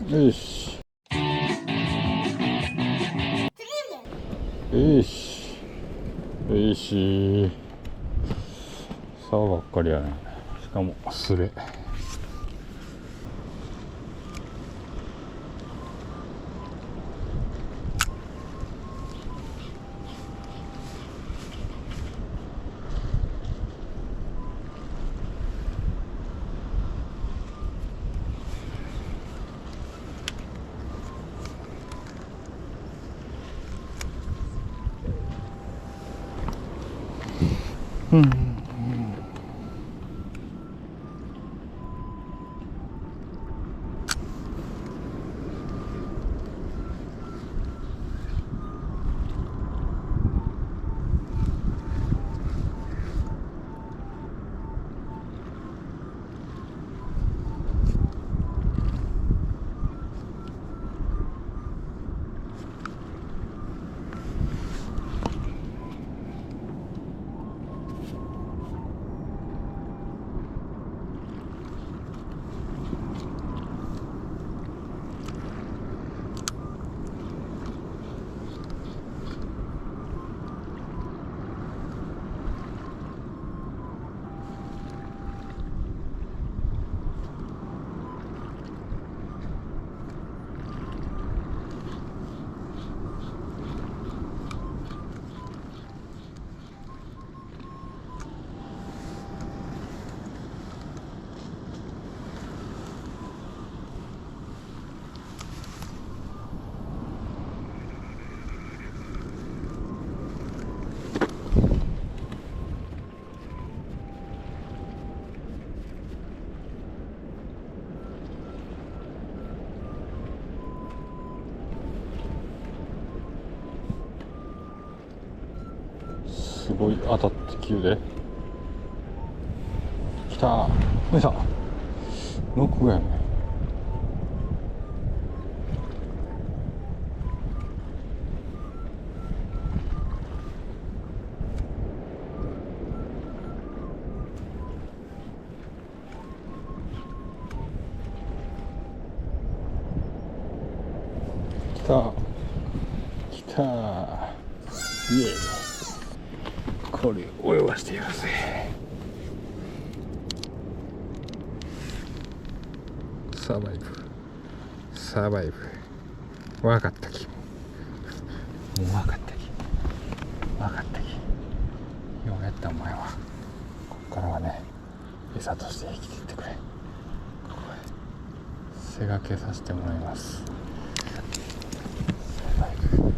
よしよしよし。沢ばっかりやね。しかもすれ。うん。すごい当たってきるで。来たー。よいしょ。ノックやね。来た来たー。イエーイ。これを泳がしてやるぜ。サバイブサバイブ。わかったき。もうわかったき。わかったき。ようやったお前は。こっからはね、餌として生きていってくれ。ここへ背掛けさせてもらいます。サバイブ。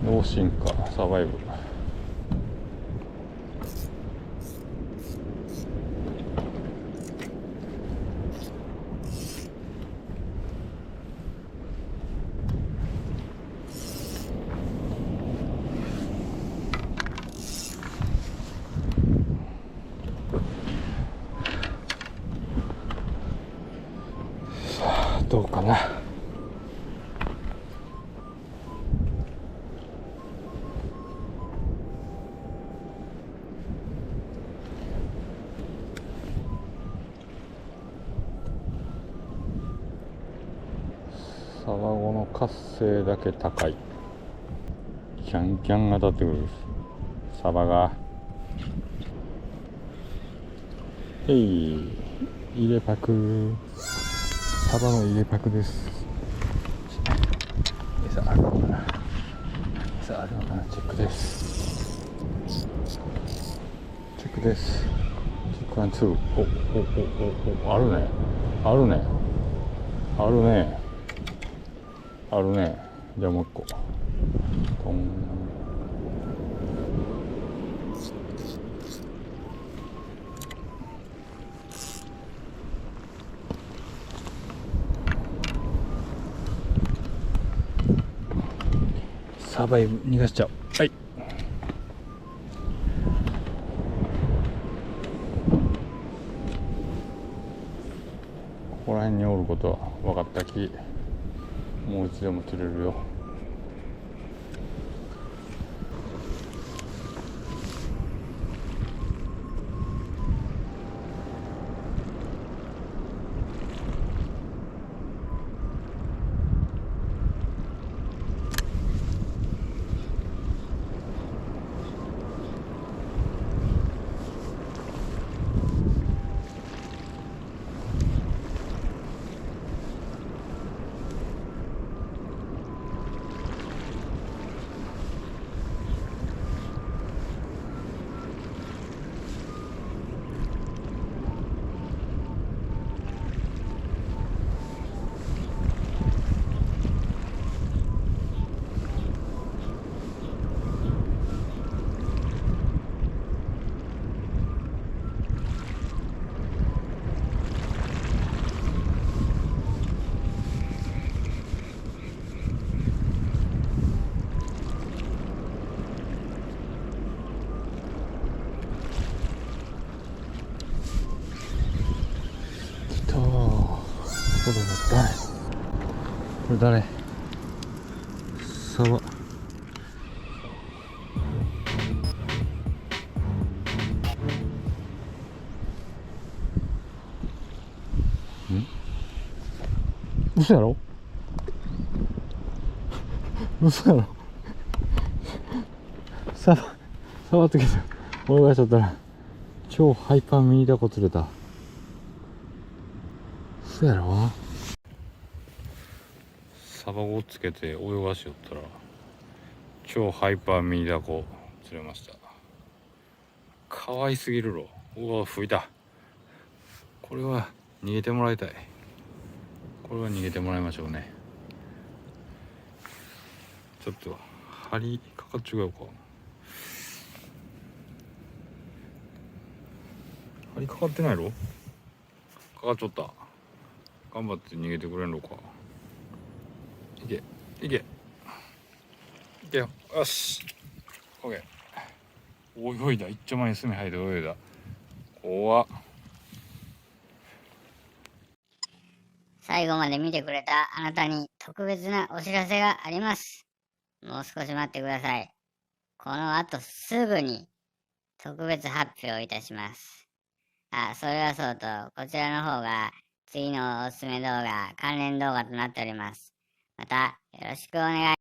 脳進化サバイブ。さあどうかな。サバゴの活性だけ高い。キャンキャンが当たってくるサバが。入れパク。サバの入れパクです。餌あるのかな。餌あるのかなチェックです。クです。時間2。あるね。あるね。あるね。あるね。じゃあもう一個。トン。サバイブ逃がしちゃう。はい。ここら辺におることは分かったき、もういつでも釣れるよ。これ誰？サバ。嘘やろ？嘘やろ？サバってけど、俺がしちゃったら超ハイパーミニダコ釣れた。嘘やろ？サバをつけて泳がしよったら超ハイパーミニダコ釣れました。可愛すぎるろ。うわ、吹いた。これは逃げてもらいたい。これは逃げてもらいましょうね。ちょっと針かかっちゃうか。針かかってないろ？かかっちゃった。頑張って逃げてくれんのか。いけいけいけよ。よし、オッケー。泳いだ。一丁前に隅入って泳いだ。怖っ。最後まで見てくれたあなたに特別なお知らせがあります。もう少し待ってください。この後すぐに特別発表いたします。それはそうと、こちらの方が次のおすすめ動画、関連動画となっております。またよろしくお願い